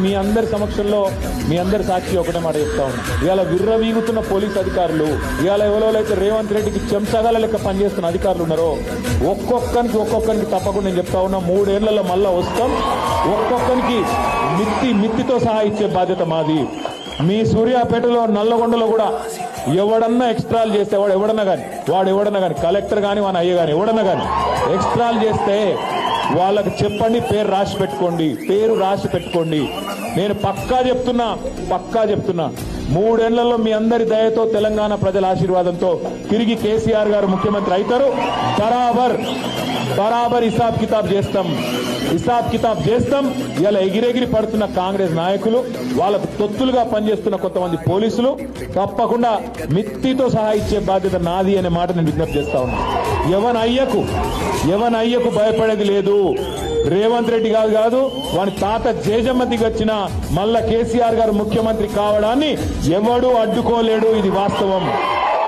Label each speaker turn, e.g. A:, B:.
A: మీ అందరి సమక్షంలో మీ అందరి సాక్షి ఒకటే మాట చెప్తా ఉన్నా, ఇవాళ విర్రవీగుతున్న పోలీస్ అధికారులు, ఇవాళ ఎవరైతే రేవంత్ రెడ్డికి చెంచగాల లెక్క పనిచేస్తున్న అధికారులు ఉన్నారో ఒక్కొక్కరికి తప్పకుండా నేను చెప్తా ఉన్నా, 3 ఏళ్లలో మళ్ళా వస్తాం. ఒక్కొక్కరికి మిత్తితో సహా ఇచ్చే బాధ్యత మాది. మీ సూర్యాపేటలో నల్లగొండలో కూడా ఎవడన్నా ఎక్స్ట్రాలు చేస్తే వాడు ఎవడన్నా కానీ కలెక్టర్ కానీ మన అయ్య కానీ ఎవడన్నా కానీ ఎక్స్ట్రాలు చేస్తే వాళ్ళకి చెప్పండి, పేరు రాసి పెట్టుకోండి. నేను పక్కా చెప్తున్నా 3 ఏళ్లలో మీ అందరి దయతో తెలంగాణ ప్రజల ఆశీర్వాదంతో తిరిగి కేసీఆర్ గారు ముఖ్యమంత్రి అవుతారు. బరాబర్ హిసాబ్ కితాబ్ చేస్తాం. ఇలా ఎగిరెగిరి పడుతున్న కాంగ్రెస్ నాయకులు, వాళ్ళకు తొత్తులుగా పనిచేస్తున్న కొంతమంది పోలీసులు తప్పకుండా మిత్తితో సహా ఇచ్చే బాధ్యత నాది అనే మాట నేను విజ్ఞప్తి చేస్తా ఉన్నా. ఎవన్ అయ్యకు భయపడేది లేదు. రేవంత్ రెడ్డి కాదు వాని తాత జేజమ్మ దిగొచ్చిన మళ్ళా కేసీఆర్ గారు ముఖ్యమంత్రి కావడాన్ని ఎవడూ అడ్డుకోలేడు. ఇది వాస్తవం.